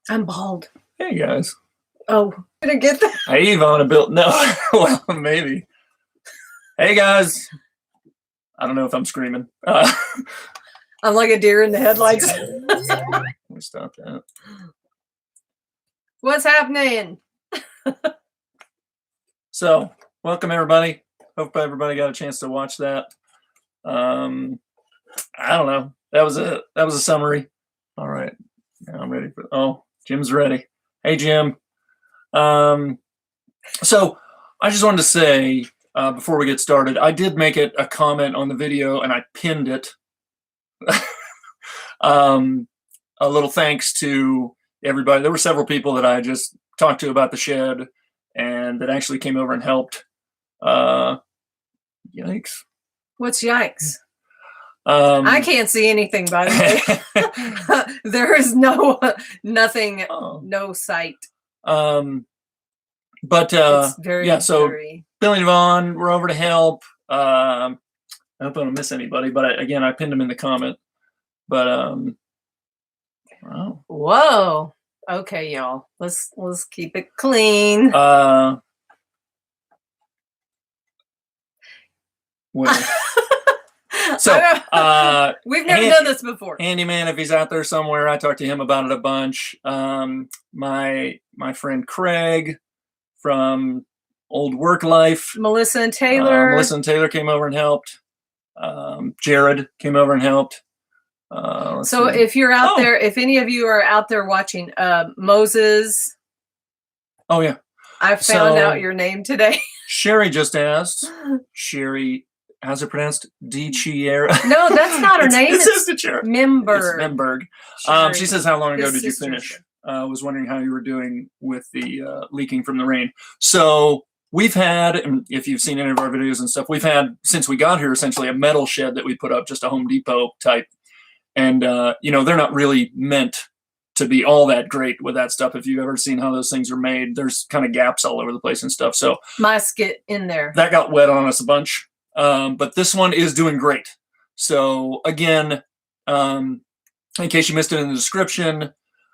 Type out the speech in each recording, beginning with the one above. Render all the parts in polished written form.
I'm bald. Hey guys. Oh, did I get that? Hey Yvonne, no. Well, maybe. Hey guys. I don't know if I'm screaming. I'm like a deer in the headlights. Let me stop that. What's happening? So, welcome everybody. Hope everybody got a chance to watch that. I don't know. That was a summary. All right. Now I'm ready for. Oh, Jim's ready. Hey Jim. So I just wanted to say before we get started, I did make it a comment on the video and I pinned it. A little thanks to everybody. There were several people that I just talked to about the shed and that actually came over and helped. Yikes. What's yikes? I can't see anything, by the way. There is nothing, no sight. But it's very, yeah, so very... Billy and Yvonne were over to help. I hope I don't miss anybody, but again, I pinned them in the comment. But wow. Whoa. Okay, y'all. Let's keep it clean. Well, so we've never done this before. Handyman, if he's out there somewhere, I talked to him about it a bunch. My friend Craig from Old Work Life, Melissa and Taylor came over and helped. Jared came over and helped. So if you're out there, if any of you are out there watching, Moses. Oh yeah. I found out your name today. Sherry just asked. Sherry, how's it pronounced? DiChiera. No, that's not her name. It's Memberg. It's Memberg. She says, how long ago did you finish? I was wondering how you were doing with the leaking from the rain. So we've had, and if you've seen any of our videos and stuff, we've had, since we got here, essentially a metal shed that we put up, just a Home Depot type. And, you know, they're not really meant to be all that great with that stuff. If you've ever seen how those things are made, there's kind of gaps all over the place and stuff. So mice get in there. That got wet on us a bunch. But this one is doing great. So again, in case you missed it in the description,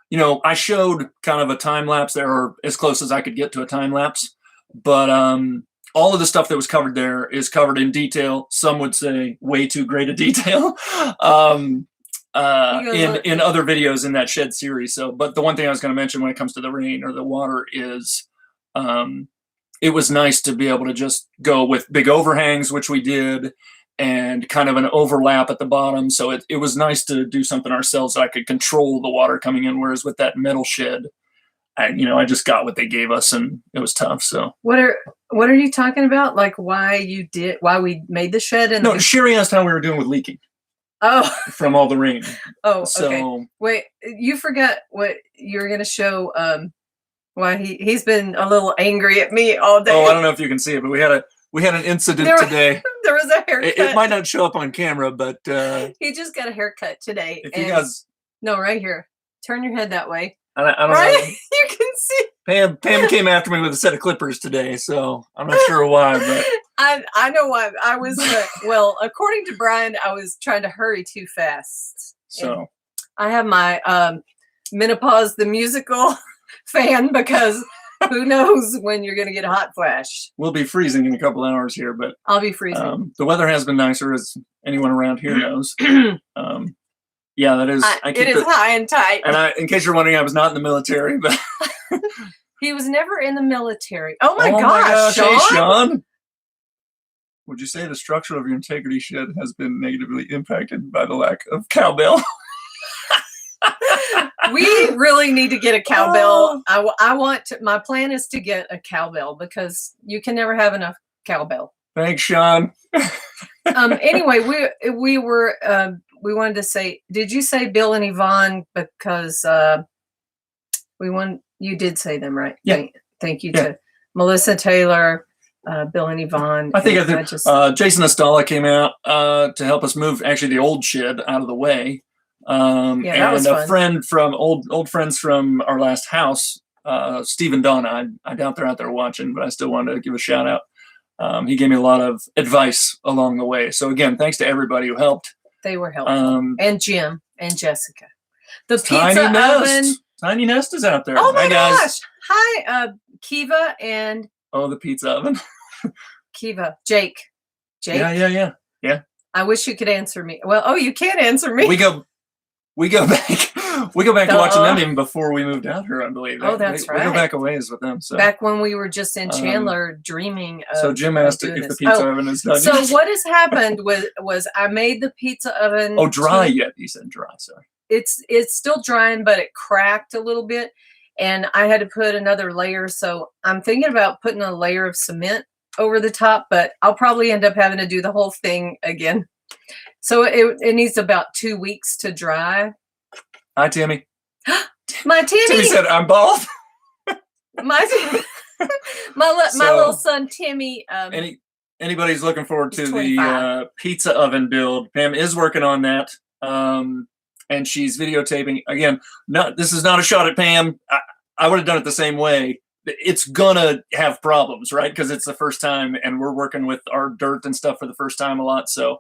you know, I showed kind of a time lapse there, or as close as I could get to a time lapse. But all of the stuff that was covered there is covered in detail. Some would say way too great a detail. In other videos in that shed series. So, but the one thing I was going to mention when it comes to the rain or the water is, it was nice to be able to just go with big overhangs, which we did, and kind of an overlap at the bottom. So it was nice to do something ourselves so I could control the water coming in. Whereas with that metal shed, I just got what they gave us and it was tough. So what are you talking about? Like why we made the shed? No, Sherry asked how we were doing with leaking. Oh, from all the rain. Oh, so, okay. Wait, you forgot what you were going to show. Why he's been a little angry at me all day. Oh, I don't know if you can see it, but we had an incident today. There was a haircut. It might not show up on camera, but he just got a haircut today. If you guys, no, right here. Turn your head that way. I don't right? know. You can see. Pam came after me with a set of clippers today, so I'm not sure why, but I know why. I was well, according to Brian, I was trying to hurry too fast. So and I have my Menopause the Musical fan because who knows when you're going to get a hot flash. We'll be freezing in a couple hours here, but I'll be freezing. The weather has been nicer, as anyone around here knows. Yeah, that is. It is high and tight. And in case you're wondering, I was not in the military, but he was never in the military. Oh my gosh, Sean. Hey, Sean. Would you say the structure of your integrity shed has been negatively impacted by the lack of cowbell? We really need to get a cowbell. I want to, my plan is to get a cowbell because you can never have enough cowbell. Thanks, Sean. Anyway, we wanted to say, did you say Bill and Yvonne? Because you did say them, right? Yeah. Thank you to Melissa Taylor, Bill and Yvonne. I think Jason Estala came out to help us move actually the old shed out of the way. That was fun. A friend from old friends from our last house, Steve and Donna. I doubt they're out there watching, but I still wanted to give a shout out. He gave me a lot of advice along the way. So again, thanks to everybody who helped. They were helpful. And Jim and Jessica. The pizza oven Tiny Nest is out there. Oh my Hi, guys. gosh. Hi, Kiva and the pizza oven. Kiva. Jake. Yeah. I wish you could answer me. Well, you can't answer me. We go back to watching them even before we moved out here, I believe. Oh, that's right. We go back a ways with them. So back when we were just in Chandler dreaming of. So Jim asked if the pizza oven is done. So what has happened was I made the pizza oven. Oh, dry yet? He said dry. Sorry. It's still drying, but it cracked a little bit, and I had to put another layer. So I'm thinking about putting a layer of cement over the top, but I'll probably end up having to do the whole thing again. So it needs about 2 weeks to dry. Hi, Timmy. My Timmy. Timmy said, "I'm bald." my little son Timmy. Anybody's looking forward to the pizza oven build? Pam is working on that, and she's videotaping. Again, this is not a shot at Pam. I would have done it the same way. It's gonna have problems, right? Because it's the first time, and we're working with our dirt and stuff for the first time a lot. So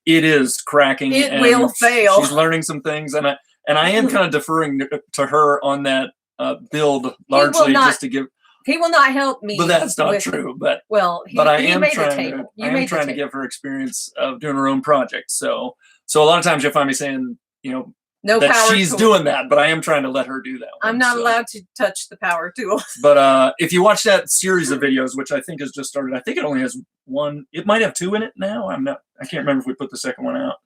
it is cracking. It will fail. She's learning some things, and I am kind of deferring to her on that build largely just to give. He will not help me. But that's not true. But I am trying to give her experience of doing her own project. So a lot of times you'll find me saying, no that power she's tool. doing that, but I am trying to let her do that. I'm not allowed to touch the power tool. But if you watch that series of videos, which I think has just started, I think it only has one. It might have 2 in it now. I can't remember if we put the second one out.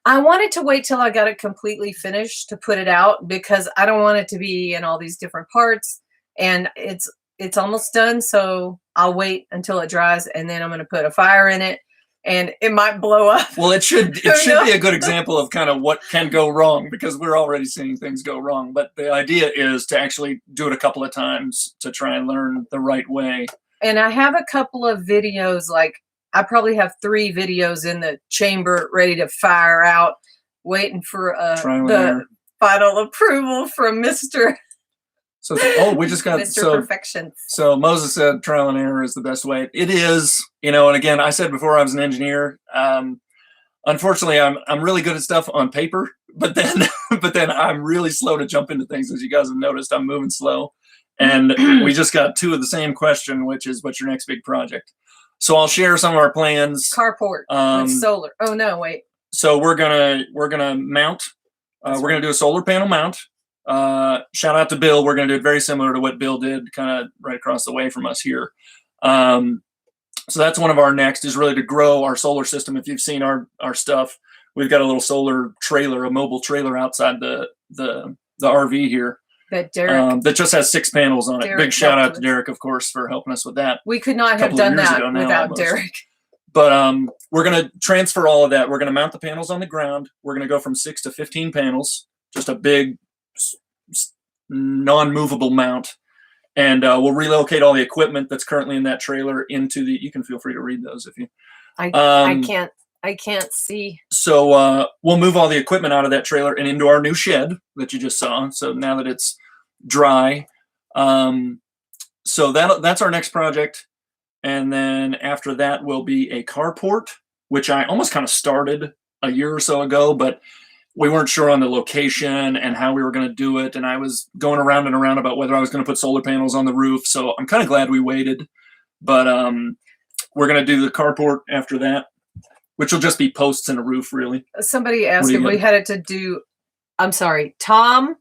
I wanted to wait till I got it completely finished to put it out because I don't want it to be in all these different parts. And it's almost done, so I'll wait until it dries, and then I'm going to put a fire in it. And it might blow up. Well, it should be a good example of kind of what can go wrong because we're already seeing things go wrong. But the idea is to actually do it a couple of times to try and learn the right way. And I have a couple of videos, like I probably have 3 videos in the chamber ready to fire out, waiting for the final approval from Mr. So we just got Mr. Perfection. So Moses said trial and error is the best way. It is, and again, I said before I was an engineer. Unfortunately, I'm really good at stuff on paper, but then I'm really slow to jump into things. As you guys have noticed, I'm moving slow. And we just got 2 of the same question, which is what's your next big project? So I'll share some of our plans. Carport with solar. Oh no, wait. So we're gonna mount. We're gonna do a solar panel mount. Shout out to Bill. We're going to do it very similar to what Bill did kind of right across the way from us here. So that's one of our next is really to grow our solar system. If you've seen our stuff, we've got a little solar trailer, a mobile trailer outside the RV here that Derek that just has 6 panels on it. Big shout out to Derek, of course, for helping us with that. We could not have done that without Derek. But we're going to transfer all of that. We're going to mount the panels on the ground. We're going to go from 6 to 15 panels, just a big non-movable mount, and we'll relocate all the equipment that's currently in that trailer into the. You can feel free to read those if you. I can't see. So we'll move all the equipment out of that trailer and into our new shed that you just saw. So now that it's dry, so that's our next project, and then after that will be a carport, which I almost kind of started a year or so ago, but we weren't sure on the location and how we were going to do it. And I was going around and around about whether I was going to put solar panels on the roof. So I'm kind of glad we waited, but we're going to do the carport after that, which will just be posts and a roof, really. Somebody asked if we had it to do, I'm sorry, Tom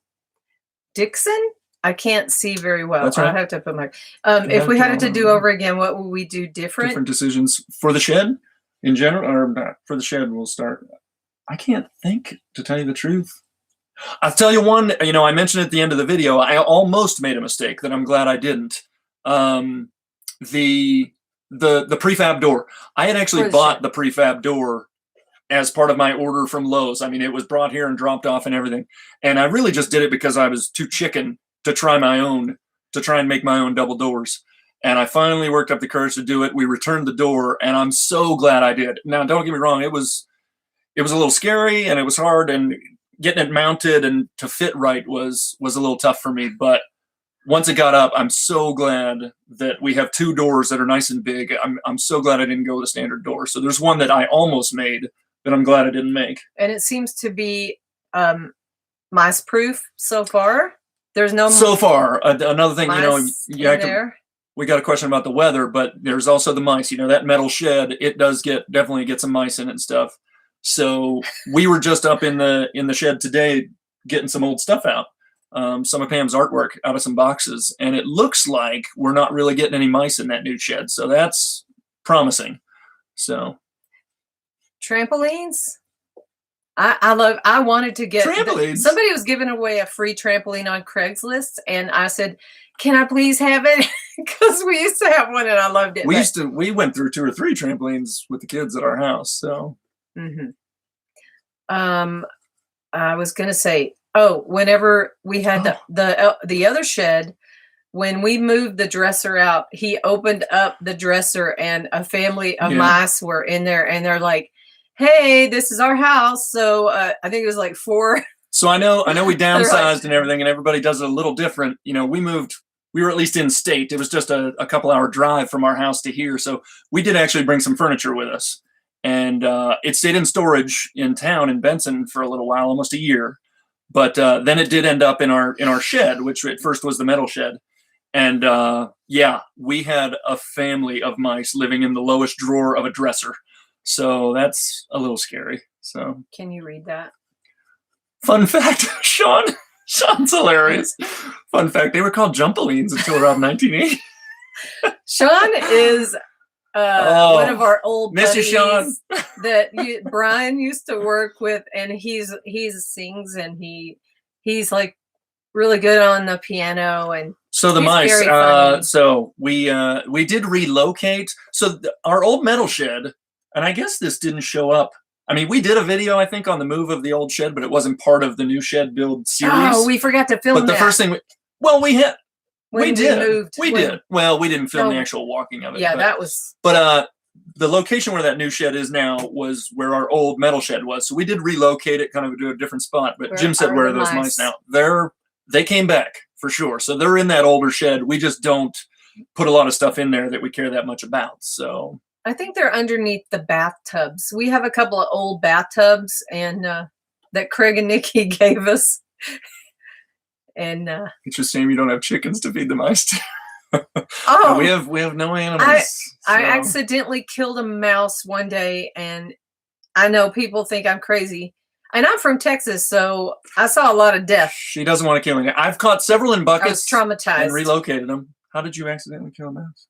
Dixon? I can't see very well. That's right. I have to put my, if we had it to do over again, what would we do different? Different decisions for the shed in general, or not for the shed, we'll start. I can't think, to tell you the truth. I'll tell you one, I mentioned at the end of the video, I almost made a mistake that I'm glad I didn't. The prefab door. I had actually bought the prefab door as part of my order from Lowe's. I mean, it was brought here and dropped off and everything. And I really just did it because I was too chicken to try and make my own double doors. And I finally worked up the courage to do it. We returned the door, and I'm so glad I did. Now, don't get me wrong, it was a little scary and it was hard, and getting it mounted and to fit right was a little tough for me. But once it got up, I'm so glad that we have 2 doors that are nice and big. I'm so glad I didn't go with a standard door. So there's one that I almost made that I'm glad I didn't make. And it seems to be mice proof so far. There's no So far, another thing, mice in there. we got a question about the weather, but there's also the mice. That metal shed, it does definitely get some mice in it and stuff. So we were just up in the shed today getting some old stuff out, some of Pam's artwork out of some boxes, and it looks like we're not really getting any mice in that new shed. So that's promising. So trampolines. I wanted to get trampolines. Somebody was giving away a free trampoline on Craigslist, and I said, "Can I please have it?" Because we used to have one, and I loved it. We went through 2 or 3 trampolines with the kids at our house. So, I was gonna say, whenever we had the other shed, when we moved the dresser out, he opened up the dresser, and a family of mice were in there, and they're like, "Hey, this is our house." So I think it was like 4. So I know we downsized and everything, and everybody does it a little different. We were at least in state. It was just a couple hour drive from our house to here. So we did actually bring some furniture with us, and it stayed in storage in town in Benson for a little while, almost a year. But then it did end up in our shed, which at first was the metal shed. And we had a family of mice living in the lowest drawer of a dresser. So that's a little scary. So can you read that? Fun fact, Sean's hilarious. Fun fact, they were called Jumpolines until around 1980. Sean is one of our old buddies Sean. that Brian used to work with, and he sings, and he's like really good on the piano. And so the mice, so we did relocate. So our old metal shed, and I guess this didn't show up. I mean, we did a video, I think, on the move of the old shed, but it wasn't part of the new shed build series. Oh, we forgot to film that. But the first thing, we did. We did. Well, we didn't film the actual walking of it. Yeah, that was. But the location where that new shed is now was where our old metal shed was. So we did relocate it kind of to a different spot. But Jim said, where are those mice now? They came back for sure. So they're in that older shed. We just don't put a lot of stuff in there that we care that much about. So I think they're underneath the bathtubs. We have a couple of old bathtubs, and that Craig and Nikki gave us. And it's a shame you don't have chickens to feed the mice to. We have no animals. I accidentally killed a mouse one day, and I know people think I'm crazy. And I'm from Texas, so I saw a lot of death. She doesn't want to kill anything. I've caught several in buckets. I was traumatized. And relocated them. How did you accidentally kill a mouse?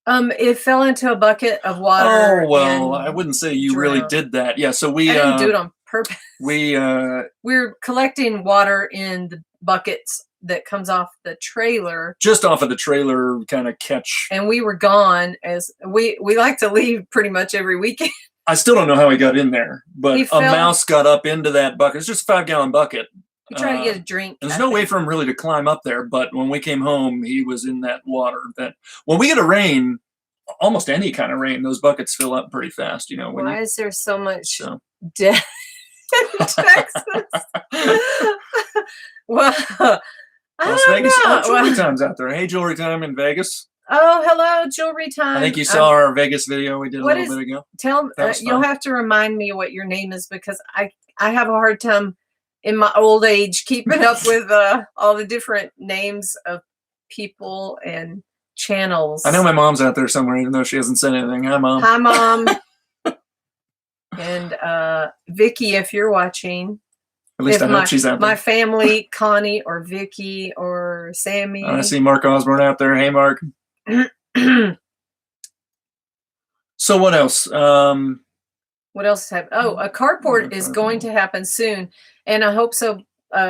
It fell into a bucket of water. Oh, well, I wouldn't say you really did that. Yeah, so we... I didn't do it on purpose. We're collecting water in the buckets that comes off the trailer. Just off of the trailer kind of catch. And we were gone, as we like to leave pretty much every weekend. I still don't know how he got in there, but a mouse got up into that bucket. It's just a 5-gallon bucket. He tried to get a drink. There's no way for him really to climb up there, but when we came home, he was in that water. When we get a rain, almost any kind of rain, those buckets fill up pretty fast. Why is there so much death in Texas? Well, Las Vegas. Jewelry Time's out there. Hey, Jewelry Time in Vegas. Oh, hello, Jewelry Time. I think you saw our Vegas video we did a little bit ago. Tell you'll have to remind me what your name is, because I have a hard time in my old age keeping up with all the different names of people and channels. I know my mom's out there somewhere, even though she hasn't said anything. Hi, Mom. Hi, Mom. And Vicky, if you're watching. At least I hope she's out there. My family, Connie or Vicky or Sammy. I see Mark Osborne out there. Hey, Mark. So what else? What else happened? Oh, a carport is going to happen soon, and I hope so,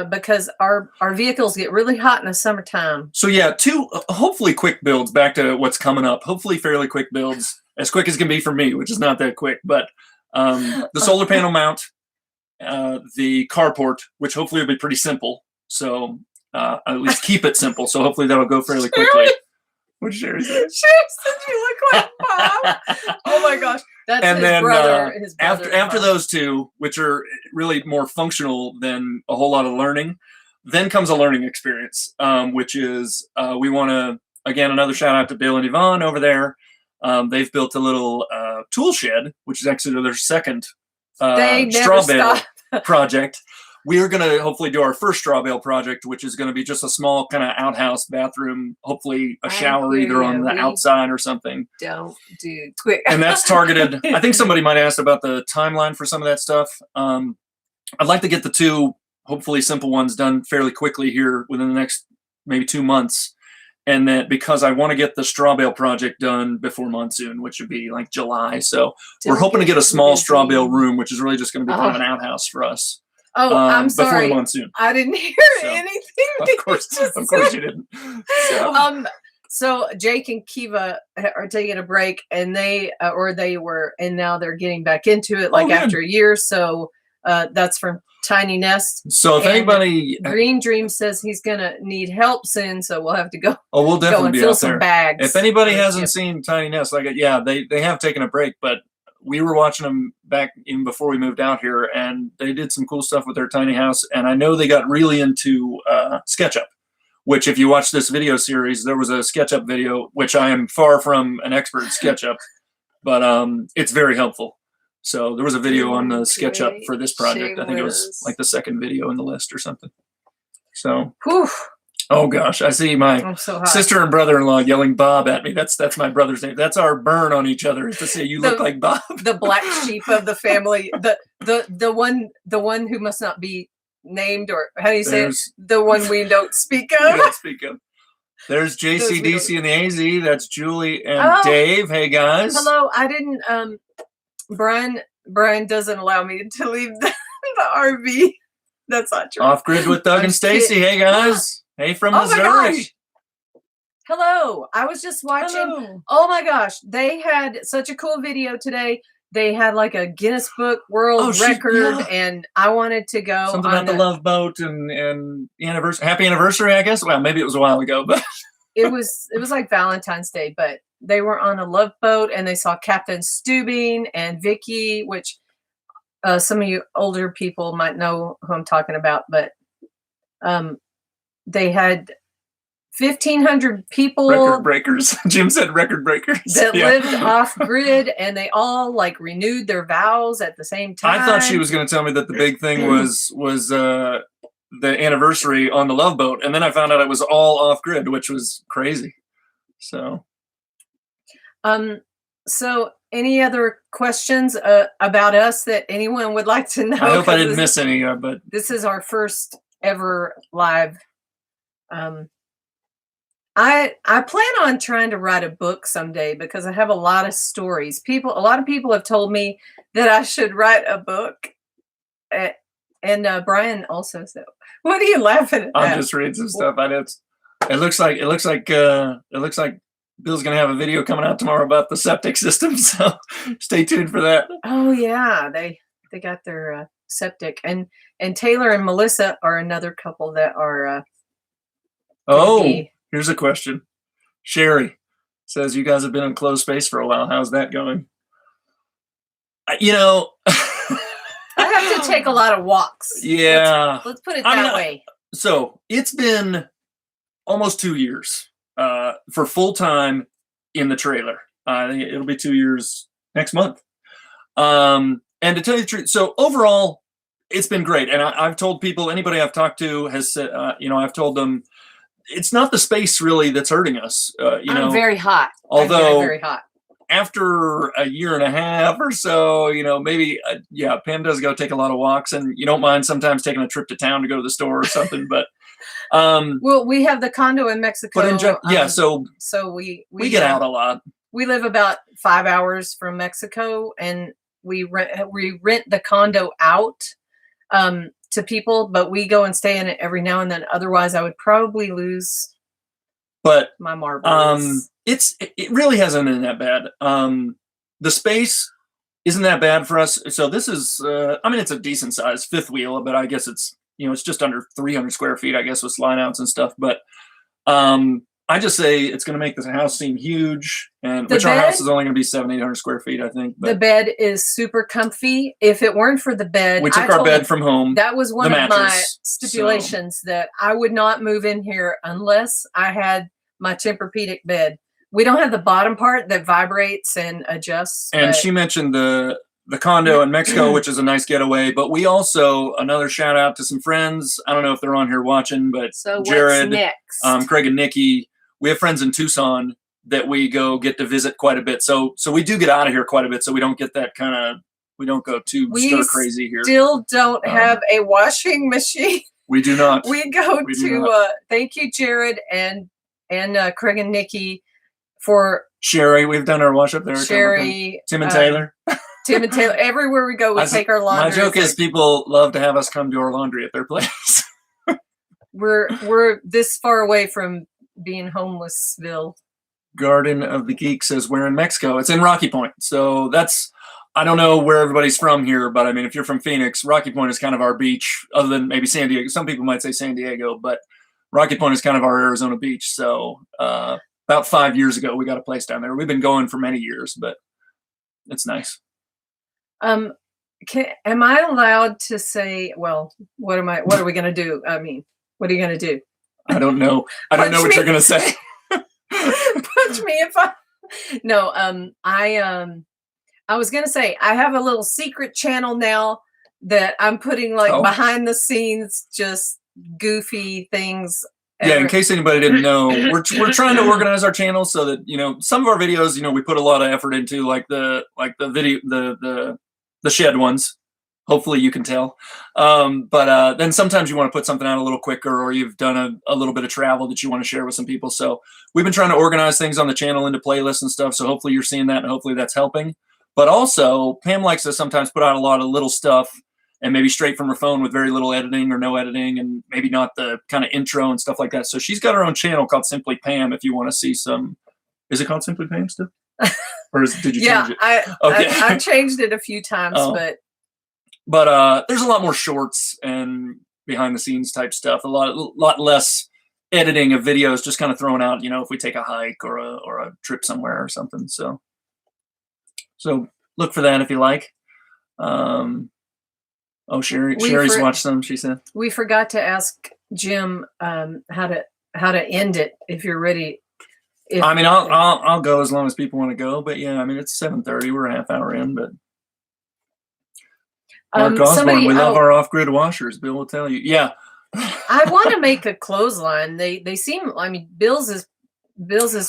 because our vehicles get really hot in the summertime. So yeah, 2 hopefully quick builds. Back to what's coming up. Hopefully fairly quick builds, as quick as can be for me, which is not that quick. But the solar panel mount, the carport, which hopefully will be pretty simple. So at least keep it simple. So hopefully that'll go fairly quickly. What did Sherry say? Sherry said you look like Pop. Oh my gosh. That's his brother. His brother after those 2, which are really more functional than a whole lot of learning, then comes a learning experience, which is we want to, again, another shout out to Bill and Yvonne over there. They've built a little tool shed, which is actually their second straw bale project. we're going to hopefully do our first straw bale project, which is going to be just a small kind of outhouse bathroom, hopefully a shower either on the outside or something. Don't do quick. And that's targeted. I think somebody might ask about the timeline for some of that stuff. I'd like to get the 2 hopefully simple ones done fairly quickly here within the next maybe 2 months. And that because I want to get the straw bale project done before monsoon, which would be like July. So we're hoping to get a small straw bale room, which is really just going to be kind of an outhouse for us. Oh, I'm sorry. Before the monsoon. I didn't hear anything. Of course you didn't. So Jake and Kiva are taking a break, and they were, and now they're getting back into it after a year. So that's from Tiny Nest. So if anybody, Green Dream says he's gonna need help soon, so we'll have to go. Oh, we'll definitely be fill out some there. bags. If anybody hasn't seen Tiny Nest, they have taken a break, but we were watching them back even before we moved out here, and they did some cool stuff with their tiny house. And I know they got really into SketchUp, which if you watch this video series, there was a SketchUp video, which I am far from an expert at SketchUp, but it's very helpful. So there was a video on the SketchUp for this project. I think it was like the second video in the list or something. So, oh gosh, I see my sister and brother-in-law yelling Bob at me. That's my brother's name. That's our burn on each other, is to say you look like Bob. The black sheep of the family, the one who must not be named, or how do you say it? The one we don't speak of. We don't speak of. There's JCDC and the AZ. That's Julie and Dave. Hey guys. Hello. I didn't. Brian doesn't allow me to leave the RV. That's not true. Off grid with Doug and Stacy. Hey guys. Hey from Missouri. My gosh. Hello. I was just watching. Hello. Oh my gosh. They had such a cool video today. They had like a Guinness Book World Record, and I wanted to go. Something about the Love Boat and anniversary. Happy anniversary, I guess. Well, maybe it was a while ago, but it was like Valentine's Day, but they were on a love boat, and they saw Captain Steubing and Vicky, which some of you older people might know who I'm talking about, but they had 1,500 people. Record breakers. Jim said record breakers. That lived off grid, and they all like renewed their vows at the same time. I thought she was going to tell me that the big thing was the anniversary on the Love Boat, and then I found out it was all off grid, which was crazy. So any other questions about us that anyone would like to know? I hope I didn't miss any, but this is our first ever live. I plan on trying to write a book someday because I have a lot of stories. A lot of people have told me that I should write a book. And Brian also said, "What are you laughing at?" I'm just reading some stuff. It looks like Bill's gonna have a video coming out tomorrow about the septic system. So stay tuned for that. Oh yeah, they got their septic, and Taylor and Melissa are another couple that are. Here's a question. Sherry says, you guys have been in closed space for a while. How's that going? I have to take a lot of walks. Yeah. Let's put it that way. So it's been almost 2 years for full time in the trailer. I think it'll be 2 years next month. And to tell you the truth, so overall, it's been great. And I've told people, anybody I've talked to has said, I've told them, it's not the space really that's hurting us. I'm very hot. Although very hot. After a year and a half or so, maybe, Pam does go take a lot of walks, and you don't mind sometimes taking a trip to town to go to the store or something. But well, we have the condo in Mexico. But so we get out a lot. We live about 5 hours from Mexico, and we rent the condo out to people, but we go and stay in it every now and then. Otherwise, I would probably lose my marbles. It really hasn't been that bad. The space isn't that bad for us. So this is, it's a decent size fifth wheel, but I guess it's, it's just under 300 square feet, I guess, with slide outs and stuff. But I just say it's going to make this house seem huge, and our house is only going to be 700-800 square feet, I think. But the bed is super comfy. If it weren't for the bed, we took our bed from home. That was one of my stipulations, that I would not move in here unless I had my Tempur-Pedic bed. We don't have the bottom part that vibrates and adjusts. And she mentioned the the condo in Mexico, which is a nice getaway. But we also, another shout out to some friends. I don't know if they're on here watching, but So Jared, what's next? Craig and Nikki, we have friends in Tucson that we get to visit quite a bit. So we do get out of here quite a bit. So we don't get that kind of, we don't go too stir crazy here. Still don't have a washing machine. We do not. We go to, thank you, Jared and Craig and Nikki for Sherry. We've done our wash up there. Sherry. Tim and Taylor. Tim and Taylor. Everywhere we go, we take our laundry. My joke is people love to have us come do our laundry at their place. We're this far away from being homelessville. Garden of the Geek says we're in Mexico. It's in Rocky Point. So that's, I don't know where everybody's from here, but I mean, if you're from Phoenix, Rocky Point is kind of our beach, other than maybe San Diego. Some people might say San Diego, but Rocky Point is kind of our Arizona beach. So about 5 years ago, we got a place down there. We've been going for many years, but it's nice. Am I allowed to say, well, what are we going to do? I mean, what are you going to do? I don't know. I don't know what you're going to say. Punch me if I. No, I was gonna say I have a little secret channel now that I'm putting behind the scenes, just goofy things. Yeah, in case anybody didn't know, we're trying to organize our channel so that some of our videos, we put a lot of effort into, like the video, the shed ones. Hopefully you can tell. But then sometimes you want to put something out a little quicker, or you've done a little bit of travel that you want to share with some people. So we've been trying to organize things on the channel into playlists and stuff. So hopefully you're seeing that, and hopefully that's helping. But also, Pam likes to sometimes put out a lot of little stuff, and maybe straight from her phone with very little editing or no editing, and maybe not the kind of intro and stuff like that. So she's got her own channel called Simply Pam. If you want to see some, is it called Simply Pam still? Or did you change it? I've changed it a few times, But there's a lot more shorts and behind the scenes type stuff. A lot less editing of videos, just kind of thrown out, if we take a hike or a trip somewhere or something. So look for that if you like. Sherry's watched some, she said. We forgot to ask Jim how to end it if you're ready. I'll go as long as people want to go, but yeah, it's 7:30. We're a half hour in, but Mark Osborne, we love our off-grid washers. Bill will tell you. Yeah. I want to make a clothesline. They seem. Bill's is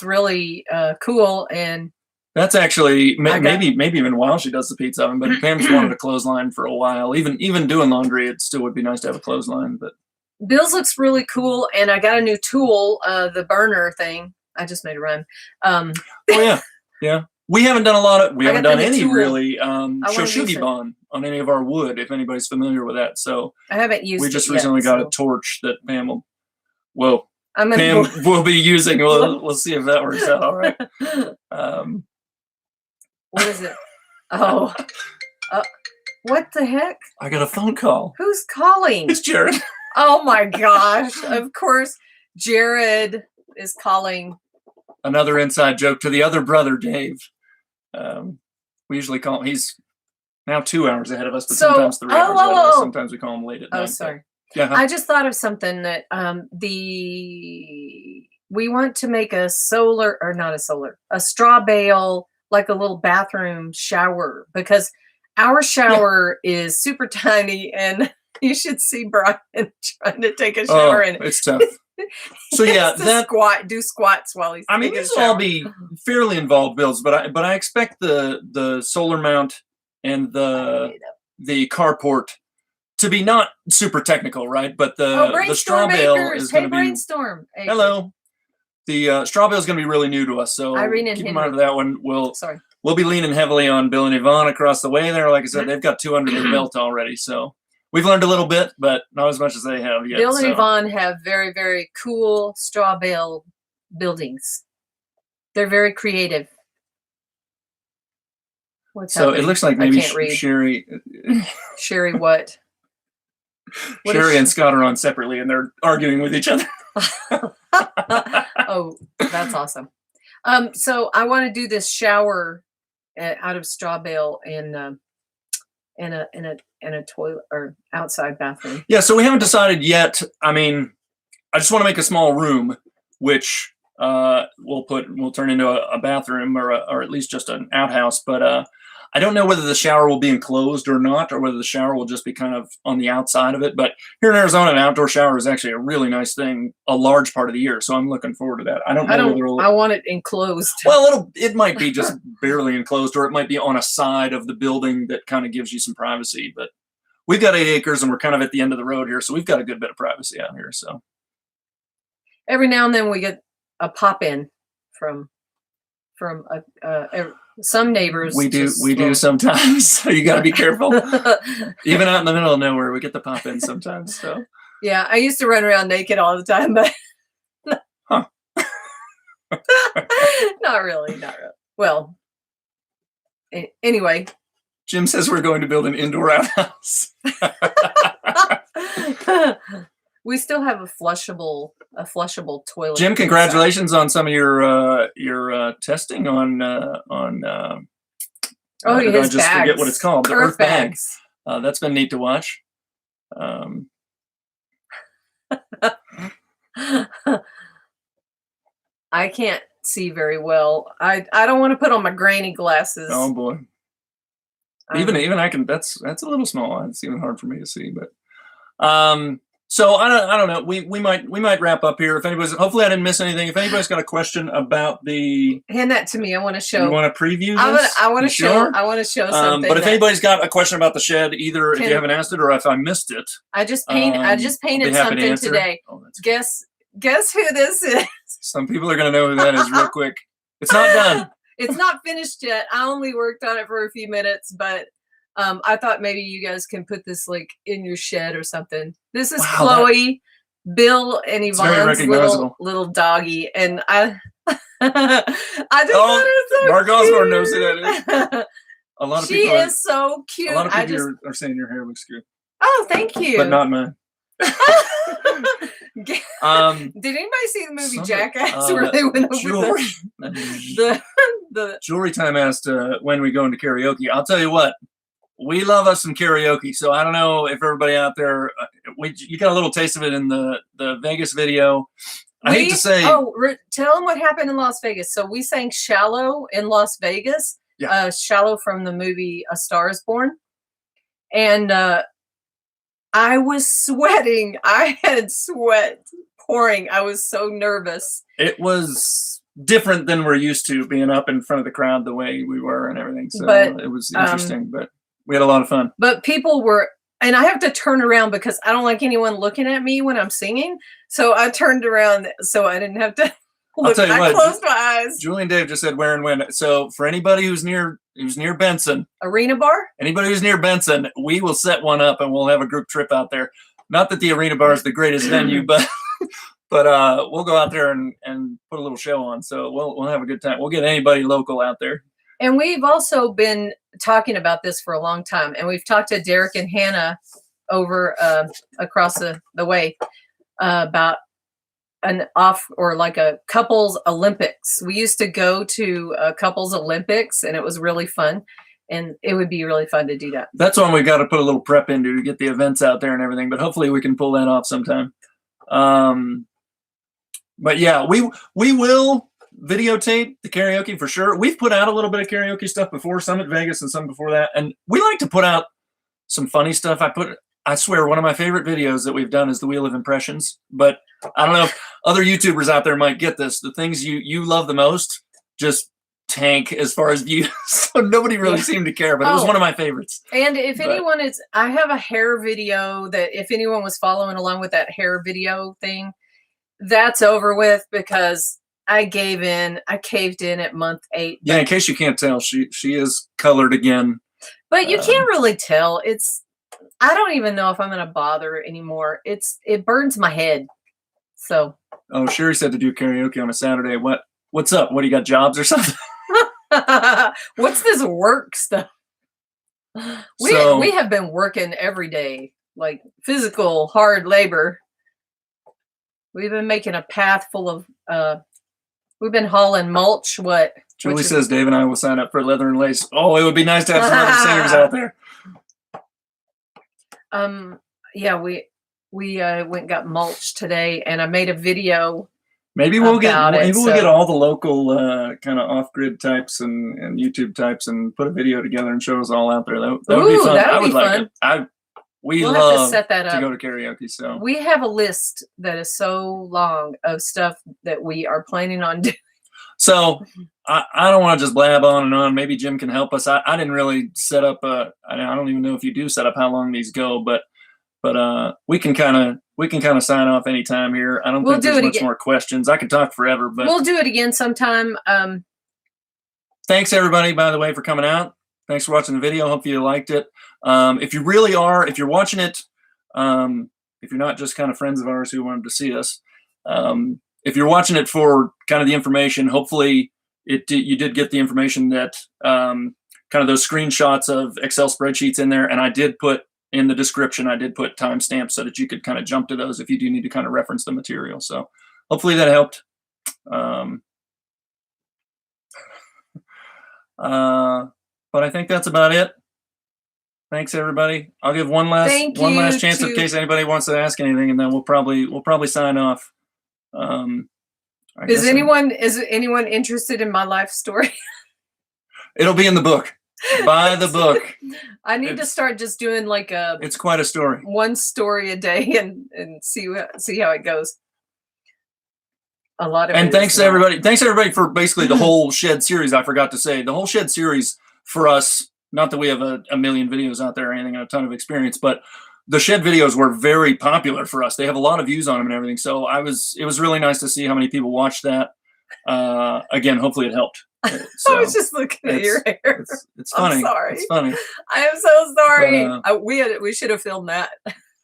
really cool, and that's actually maybe even while she does the pizza oven. But Pam's wanted a clothesline for a while. Even doing laundry, it still would be nice to have a clothesline. But Bill's looks really cool, and I got a new tool, the burner thing. I just made a rhyme. Oh yeah. We haven't done any really Shoshugi on any of our wood, if anybody's familiar with that. So I haven't used it. We just recently got a torch that Pam will be using. We'll see if that works out all right. What is it? Oh, what the heck? I got a phone call. Who's calling? It's Jared. Oh my gosh. Of course, Jared is calling. Another inside joke to the other brother, Dave. We usually call him, he's now 2 hours ahead of us, but sometimes 3 hours ahead of us. Sometimes we call him late at night. Oh, sorry. Yeah. I just thought of something that we want to make a straw bale, like a little bathroom shower, because our shower is super tiny, and you should see Brian trying to take a shower in it. It's tough. So yeah, do squats while he's. These will all be fairly involved builds, but I expect the solar mount and the carport to be not super technical, right? But the straw bale is going to be brainstorm. Hello. The straw bale is going to be really new to us, so keep in mind for that one. We'll be leaning heavily on Bill and Yvonne across the way there. Like I said, they've got 2 under their belt already, so. We've learned a little bit, but not as much as they have yet. Bill and Yvonne have very, very cool straw bale buildings. They're very creative. It looks like maybe Sherry. Sherry what? Sherry and Scott are on separately, and they're arguing with each other. Oh, that's awesome. So I want to do this shower out of straw bale in a toilet or outside bathroom. Yeah, so we haven't decided yet. I just want to make a small room, which we'll turn into a bathroom or at least just an outhouse. But I don't know whether the shower will be enclosed or not, or whether the shower will just be kind of on the outside of it. But here in Arizona, an outdoor shower is actually a really nice thing a large part of the year. So I'm looking forward to that. I don't know whether I want it enclosed. well, it might be just barely enclosed, or it might be on a side of the building that kind of gives you some privacy. But we've got 8 acres and we're kind of at the end of the road here. So we've got a good bit of privacy out here. So Every now and then we get a pop in from some neighbors. we do sometimes. So you got to be careful. Even out in the middle of nowhere, we get the pop in sometimes. So yeah, I used to run around naked all the time, but huh. not really. Well, anyway. Jim says we're going to build an indoor outhouse. We still have a flushable toilet. Jim, congratulations on some of your testing on I just forget what it's called. The Earth bags. That's been neat to watch. I can't see very well. I don't want to put on my granny glasses. Oh boy. Even I can. That's a little small. It's even hard for me to see. But so I don't know. We might wrap up here. If anybody's, hopefully I didn't miss anything. If anybody's got a question about the, hand that to me. I want to show. You want to preview this? I want to show. Sure? I want to show something. But if anybody's got a question about the shed, either if you haven't asked it or if I missed it, I just painted something today. Oh, guess who this is? Some people are going to know who that is real quick. It's not done. It's not finished yet. I only worked on it for a few minutes, but I thought maybe you guys can put this like in your shed or something. This is Chloe, Bill, and Yvonne's little doggy, and I just thought it was so Mark cute. Osborne knows who that is. A lot of people is so cute. A lot of people are saying your hair looks good. Oh, thank you. But not mine. Did anybody see the movie Jackass where they went over jewelry? the Jewelry Time asked when we go into karaoke. I'll tell you what, we love us some karaoke. So I don't know if everybody out there, you got a little taste of it in the Vegas video. I hate to say. Oh, tell them what happened in Las Vegas. So we sang "Shallow" in Las Vegas. Yeah. "Shallow" from the movie A Star Is Born, and I was sweating. I had sweat pouring. I was so nervous. It was different than we're used to, being up in front of the crowd the way we were and everything. So it was interesting, but we had a lot of fun. But people were, and I have to turn around because I don't like anyone looking at me when I'm singing. So I turned around so I didn't have to look. I'll tell you I what, closed my eyes. Julie and Dave just said where and when. So for anybody who's near Benson, Arena Bar, anybody who's near Benson, we will set one up and we'll have a group trip out there. Not that the Arena Bar is the greatest venue, but we'll go out there and put a little show on. So we'll have a good time. We'll get anybody local out there. And we've also been talking about this for a long time, and we've talked to Derek and Hannah over across the way about an like a couples Olympics. We used to go to a couples Olympics, and it was really fun, and it would be really fun to do that. That's one we got to put a little prep into to get the events out there and everything, but hopefully we can pull that off sometime. But yeah, we will videotape the karaoke for sure. We've put out a little bit of karaoke stuff before, some at Vegas and some before that, and we like to put out some funny stuff. I swear one of my favorite videos that we've done is the Wheel of Impressions, but I don't know if other YouTubers out there might get this. The things you love the most just tank as far as views. So nobody really seemed to care, but it was one of my favorites. And if anyone I have a hair video that if anyone was following along with that hair video thing, that's over with because I caved in at month 8. Yeah, in case you can't tell, she is colored again. But you can't really tell. I don't even know if I'm going to bother anymore. It burns my head. So. Oh, Sherry said to do karaoke on a Saturday. What's up? What, do you got jobs or something? What's this work stuff? We have been working every day, like physical hard labor. We've been making a path full of we've been hauling mulch. Julie says Dave and I will sign up for Leather and Lace. Oh, it would be nice to have some other singers out there. Yeah, we went and got mulch today, and I made a video Maybe we'll get about it, we'll get so- all the local kind of off-grid types and YouTube types and put a video together and show us all out there. That would be Ooh, fun. that would I would be like fun. it. We We'll have to love set that to up. go to karaoke. So We have a list that is so long of stuff that we are planning on doing. So I don't want to just blab on and on. Maybe Jim can help us. I didn't really set up I don't even know if you do set up how long these go, but we can kind of sign off anytime here. I don't We'll think do there's it much again. more questions. I could talk forever, but We'll do it again sometime. thanks everybody, by the way, for coming out. Thanks for watching the video. Hope you liked it. If you're watching it, if you're not just kind of friends of ours who wanted to see us, if you're watching it for kind of the information, hopefully you did get the information that kind of those screenshots of Excel spreadsheets in there. And I did put in the description, I did put timestamps so that you could kind of jump to those if you do need to kind of reference the material. So hopefully that helped. But I think that's about it. Thanks everybody. I'll give one last chance in case anybody wants to ask anything, and then we'll probably sign off. Is anyone interested in my life story? It'll be in the book. Buy the book. I need to start just doing like it's quite a story. One story a day and see how it goes. A lot of and thanks everybody. Thanks everybody for basically the whole Shed series. I forgot to say the whole Shed series for us. Not that we have a million videos out there or anything and a ton of experience, but the Shed videos were very popular for us. They have a lot of views on them and everything. So it was really nice to see how many people watched that. Again, hopefully it helped. So I was just looking at your hair. It's funny. I'm sorry. It's funny. I am so sorry. We should have filmed that.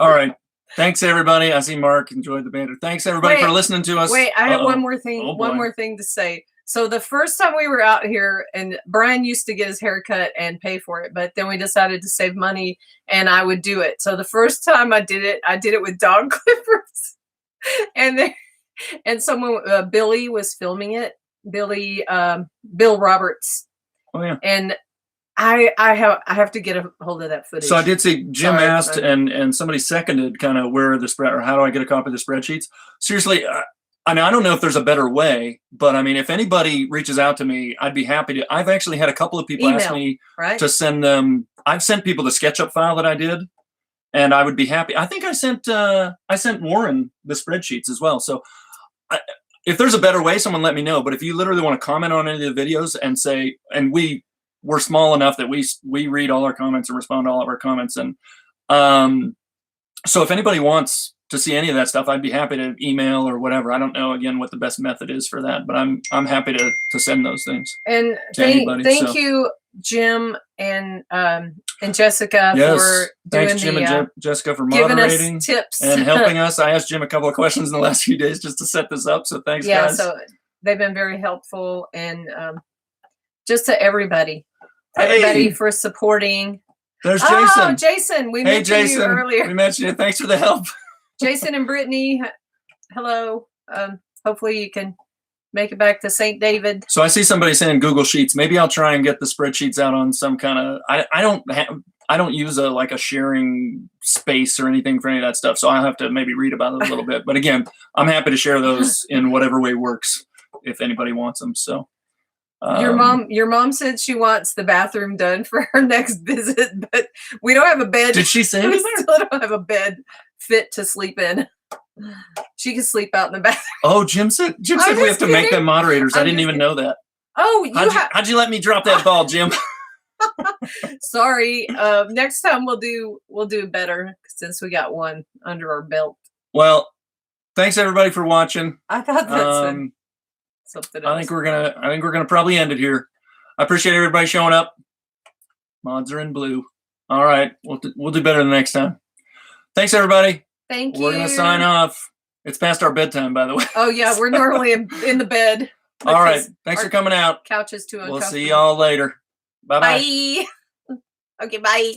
All right. Thanks everybody. I see Mark enjoyed the banter. Thanks everybody for listening to us. Wait, I have one more thing. One more thing to say. So the first time we were out here, and Brian used to get his hair cut and pay for it, but then we decided to save money and I would do it. So the first time I did it with dog clippers. And someone, Billy was filming it. Bill Roberts. Oh yeah. And I have to get a hold of that footage. So I did see Jim asked and somebody seconded kind of where the spread or how do I get a copy of the spreadsheets? Seriously, I mean, I don't know if there's a better way, but I mean, if anybody reaches out to me, I'd be happy to. I've actually had a couple of people ask me to send them. I've sent people the SketchUp file that I did, and I would be happy. I think I sent Warren the spreadsheets as well. So if there's a better way, someone let me know. But if you literally want to comment on any of the videos and say, and we're small enough that we read all our comments and respond to all of our comments. And so if anybody wants to see any of that stuff, I'd be happy to email or whatever. I don't know again what the best method is for that, but I'm happy to send those things. And thank you, Jim and Jessica for doing thanks, Jim and Jessica for moderating tips and helping us. I asked Jim a couple of questions in the last few days just to set this up. So thanks, guys. So they've been very helpful, and just to everybody for supporting. There's Jason. Oh, Jason, we mentioned you earlier. We mentioned you. Thanks for the help. Jason and Brittany, hello. Hopefully you can make it back to St. David. So I see somebody saying Google Sheets. Maybe I'll try and get the spreadsheets out on some kind of. I don't use a sharing space or anything for any of that stuff. So I'll have to maybe read about it a little bit. But again, I'm happy to share those in whatever way works if anybody wants them. So. Your mom said she wants the bathroom done for her next visit, but we don't have a bed. Did she say we still don't have a bed fit to sleep in. She can sleep out in the bathroom. Oh, Jim said we have to make them moderators. I didn't even know that. Oh, how'd you let me drop that ball, Jim? Sorry. Next time we'll do better since we got one under our belt. Well, thanks everybody for watching. I thought that's something else. I think we're gonna probably end it here. I appreciate everybody showing up. Mods are in blue. All right, we'll do better the next time. Thanks everybody. Thank you. We're gonna sign off. It's past our bedtime, by the way. Oh yeah, we're normally in the bed. All right, thanks for coming out. Couch is too uncomfortable. We'll see y'all later. Bye-bye. Bye. Okay, bye.